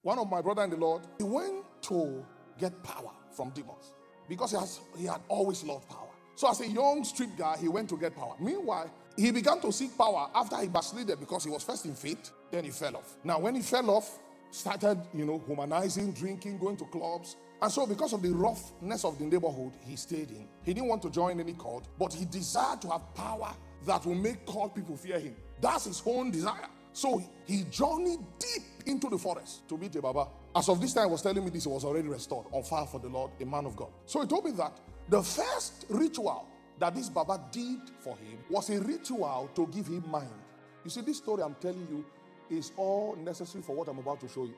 One of my brother in the Lord, he went to get power from demons because he had always loved power. So as a young street guy, he went to get power. Meanwhile, he began to seek power after he backslided because he was first in faith, then he fell off. Now, when he fell off, started, humanizing, drinking, going to clubs. And so because of the roughness of the neighborhood he stayed in, he didn't want to join any cult, but he desired to have power that will make cult people fear him. That's his own desire. So he journeyed deep into the forest to meet a Baba. As of this time, he was telling me this, he was already restored, on fire for the Lord, a man of God. So he told me that the first ritual that this Baba did for him was a ritual to give him mind. You see, this story I'm telling you is all necessary for what I'm about to show you.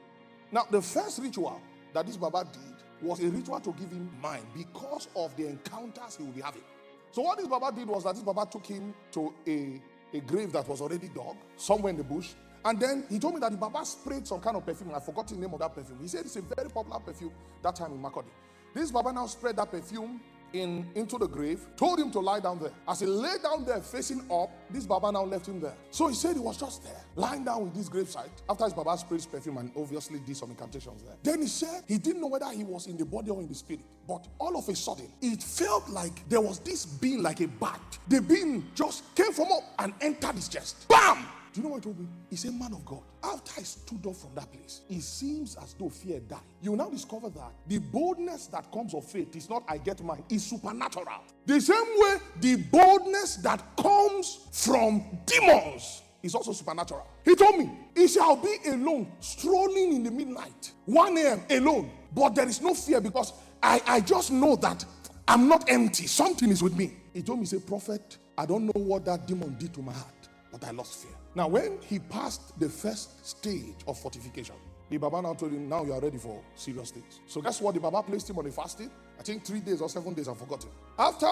Now, the first ritual that this Baba did was a ritual to give him mind because of the encounters he will be having. So what this Baba did was that this Baba took him to a grave that was already dug, somewhere in the bush. And then he told me that the Baba sprayed some kind of perfume. I forgot the name of that perfume. He said it's a very popular perfume that time in Makurdi. This Baba now spread that perfume into the grave, told him to lie down there. As he lay down there facing up, this Baba now left him there. So he said he was just there, lying down with this gravesite, after his Baba sprayed his perfume and obviously did some incantations there. Then he said he didn't know whether he was in the body or in the spirit, but all of a sudden, it felt like there was this being like a bat. The being just came from up and entered his chest. Bam! Do you know what he told me? He said, man of God, after I stood up from that place, it seems as though fear died. You will now discover that the boldness that comes of faith is not I get mine, it's supernatural. The same way the boldness that comes from demons is also supernatural. He told me, he said, I'll be alone, strolling in the midnight, 1 a.m. alone. But there is no fear because I just know that I'm not empty. Something is with me. He told me, he said, prophet, I don't know what that demon did to my heart, but I lost fear. Now, when he passed the first stage of fortification, the Baba now told him, now you are ready for serious things. So guess what? The Baba placed him on a fasting. I think 3 days or 7 days, I've forgotten. After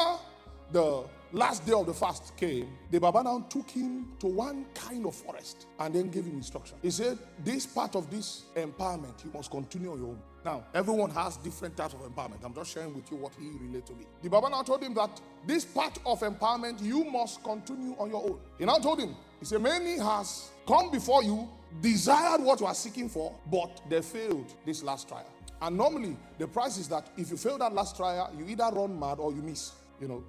the last day of the fast came, the Baba now took him to one kind of forest and then gave him instruction. He said, this part of this empowerment, you must continue on your own. Now, everyone has different types of empowerment. I'm just sharing with you what he relayed to me. The Baba now told him that this part of empowerment, you must continue on your own. He now told him, he said, many has come before you, desired what you are seeking for, but they failed this last trial. And normally, the price is that if you fail that last trial, you either run mad or you miss.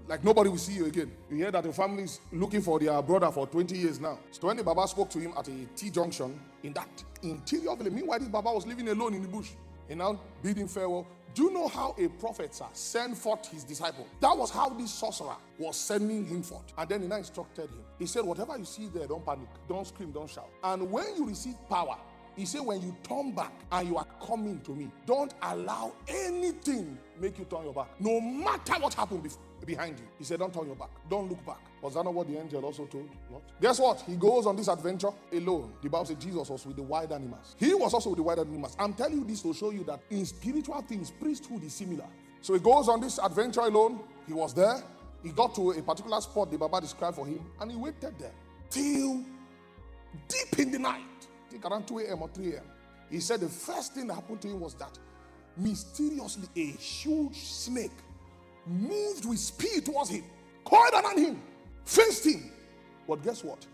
Like nobody will see you again. You hear that the family is looking for their brother for 20 years now. So when the Baba spoke to him at a T-junction in that interior village, meanwhile this Baba was living alone in the bush. He now bid him farewell. Do you know how a prophet, sir, sent forth his disciple? That was how this sorcerer was sending him forth. And then he now instructed him. He said, whatever you see there, don't panic, don't scream, don't shout. And when you receive power, he said, when you turn back and you are coming to me, don't allow anything make you turn your back. No matter what happened behind you. He said, don't turn your back. Don't look back. Was that not what the angel also told Lot? Guess what? He goes on this adventure alone. The Bible says Jesus was with the wild animals. He was also with the wild animals. I'm telling you this to show you that in spiritual things, priesthood is similar. So he goes on this adventure alone. He was there. He got to a particular spot the Baba described for him, and he waited there till deep in the night. I think around 2 a.m. or 3 a.m. He said the first thing that happened to him was that mysteriously a huge snake moved with speed towards him, coiled around him, faced him. But guess what?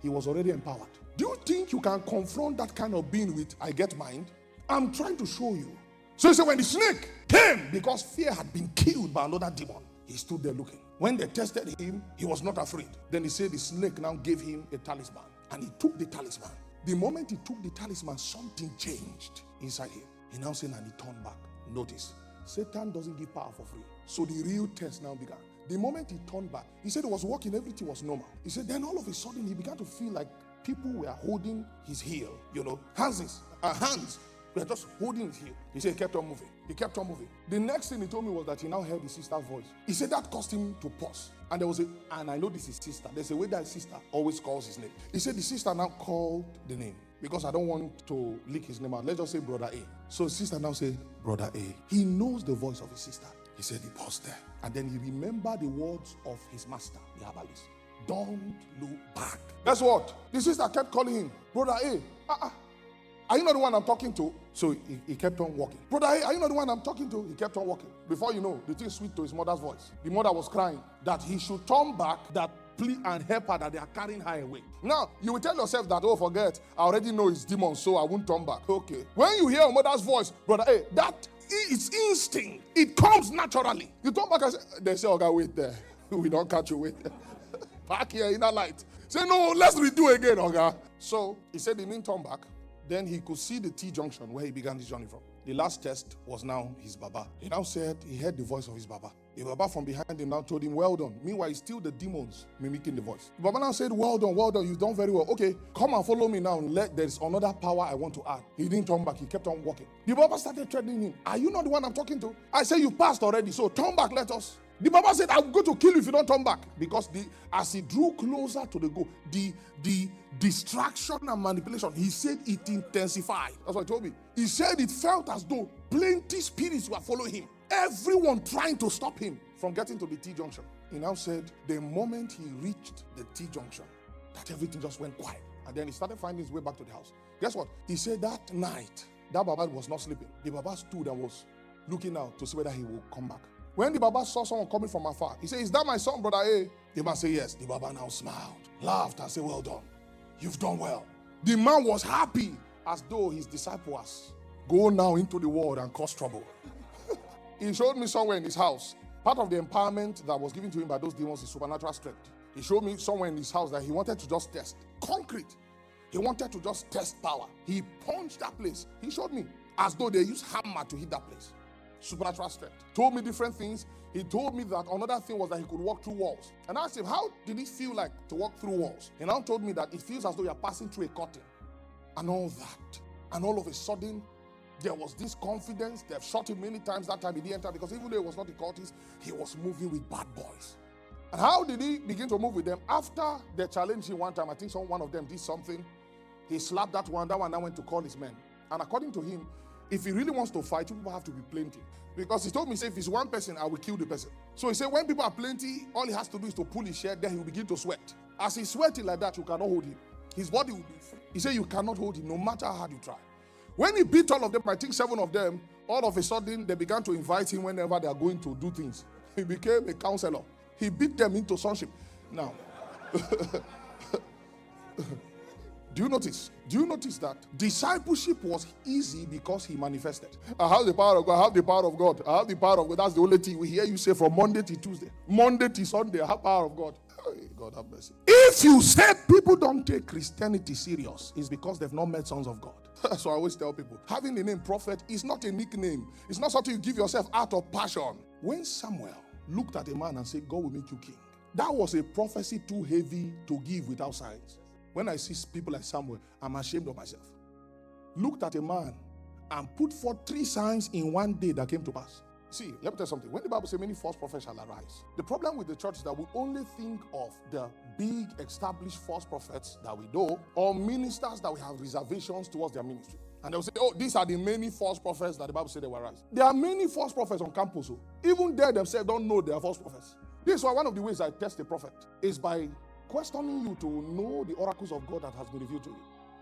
He was already empowered. Do you think you can confront that kind of being with I get mind? I'm trying to show you. So he said when the snake came, because fear had been killed by another demon, he stood there looking. When they tested him, he was not afraid. Then he said the snake now gave him a talisman, and he took the talisman. The moment he took the talisman, something changed inside him. He now said, and he turned back. Notice, Satan doesn't give power for free. So the real test now began. The moment he turned back, he said he was walking, everything was normal. He said, then all of a sudden, he began to feel like people were holding his heel. Hands were just holding his heel. He said he kept on moving. He kept on moving. The next thing he told me was that he now heard his sister's voice. He said that caused him to pause. And and I know this is sister. There's a way that sister always calls his name. He said the sister now called the name. Because I don't want to leak his name out. Let's just say Brother A. So his sister now said, Brother A. He knows the voice of his sister. He said he paused there. And then he remembered the words of his master, the herbalist. Don't look back. Guess what? The sister kept calling him, Brother A. Are you not the one I'm talking to? So he kept on walking. Brother A, are you not the one I'm talking to? He kept on walking. Before you know, the thing switched to his mother's voice. The mother was crying that he should turn back, that plea and help her that they are carrying her away. Now, you will tell yourself that, oh, forget, I already know it's demons, so I won't turn back. Okay. When you hear your mother's voice, brother, hey, that is instinct. It comes naturally. You turn back and say, they say, okay, wait there. We don't catch you, wait there. Back here in that light. Say, no, let's redo again, okay. So, he said he didn't turn back. Then he could see the T-junction where he began his journey from. The last test was now his Baba. He now said he heard the voice of his Baba. The Baba from behind him now told him, well done. Meanwhile, it's still the demons mimicking the voice. The Baba now said, well done, you've done very well. Okay, come and follow me now. There's another power I want to add. He didn't turn back, he kept on walking. The Baba started threatening him. Are you not the one I'm talking to? I said, you passed already, so turn back, let us. The Baba said, I'm going to kill you if you don't turn back. Because as he drew closer to the goal, the distraction and manipulation, he said it intensified. That's what he told me. He said it felt as though plenty spirits were following him. Everyone trying to stop him from getting to the T-junction. He now said the moment he reached the T-junction, that everything just went quiet. And then he started finding his way back to the house. Guess what? He said that night, that Baba was not sleeping. The Baba stood and was looking out to see whether he would come back. When the Baba saw someone coming from afar, he said, is that my son, brother A? The man said, yes. The Baba now smiled, laughed, and said, well done. You've done well. The man was happy, as though his disciples go now into the world and cause trouble. He showed me somewhere in his house. Part of the empowerment that was given to him by those demons is supernatural strength. He showed me somewhere in his house that he wanted to just test. Concrete. He wanted to just test power. He punched that place. He showed me as though they used hammer to hit that place. Supernatural strength. Told me different things. He told me that another thing was that he could walk through walls. And I asked him, how did it feel like to walk through walls? He now told me that it feels as though you're passing through a curtain. And all that. And all of a sudden, there was this confidence. They've shot him many times that time he didn't enter, because even though he was not a cultist, he was moving with bad boys. And how did he begin to move with them? After they challenged him one time, I think one of them did something. He slapped that one now went to call his men. And according to him, if he really wants to fight, people have to be plenty. Because he told me, say, if it's one person, I will kill the person. So he said, when people are plenty, all he has to do is to pull his shirt, then he will begin to sweat. As he's sweating like that, you cannot hold him. His body will be free. He said, you cannot hold him, no matter how hard you try. When he beat all of them, I think 7 of them, all of a sudden, they began to invite him whenever they are going to do things. He became a counselor. He beat them into sonship. Now, do you notice? Do you notice that discipleship was easy because he manifested? I have the power of God. I have the power of God. I have the power of God. That's the only thing we hear you say from Monday to Tuesday. Monday to Sunday, I have power of God. God have mercy. If you said people don't take Christianity serious, it's because they've not met sons of God. So I always tell people, having the name prophet is not a nickname. It's not something you give yourself out of passion. When Samuel looked at a man and said, God will make you king, that was a prophecy too heavy to give without signs. When I see people like Samuel, I'm ashamed of myself. Looked at a man and put forth 3 signs in one day that came to pass. See, let me tell you something. When the Bible says many false prophets shall arise, the problem with the church is that we only think of the big established false prophets that we know, or ministers that we have reservations towards their ministry. And they'll say, oh, these are the many false prophets that the Bible says they will arise. There are many false prophets on campus. So even they themselves don't know they are false prophets. This is why one of the ways I test a prophet is by questioning you to know the oracles of God that has been revealed to you.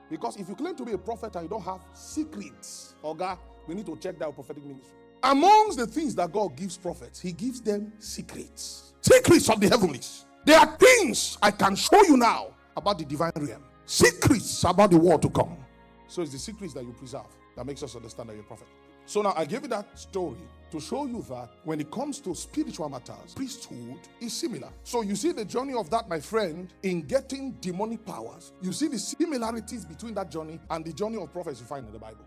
Because if you claim to be a prophet and you don't have secrets, God, we need to check that prophetic ministry. Amongst the things that God gives prophets, he gives them secrets. Secrets of the heavenlies. There are things I can show you now about the divine realm. Secrets about the world to come. So it's the secrets that you preserve that makes us understand that you're a prophet. So now I gave you that story to show you that when it comes to spiritual matters, priesthood is similar. So you see the journey of that, my friend, in getting demonic powers. You see the similarities between that journey and the journey of prophets you find in the Bible.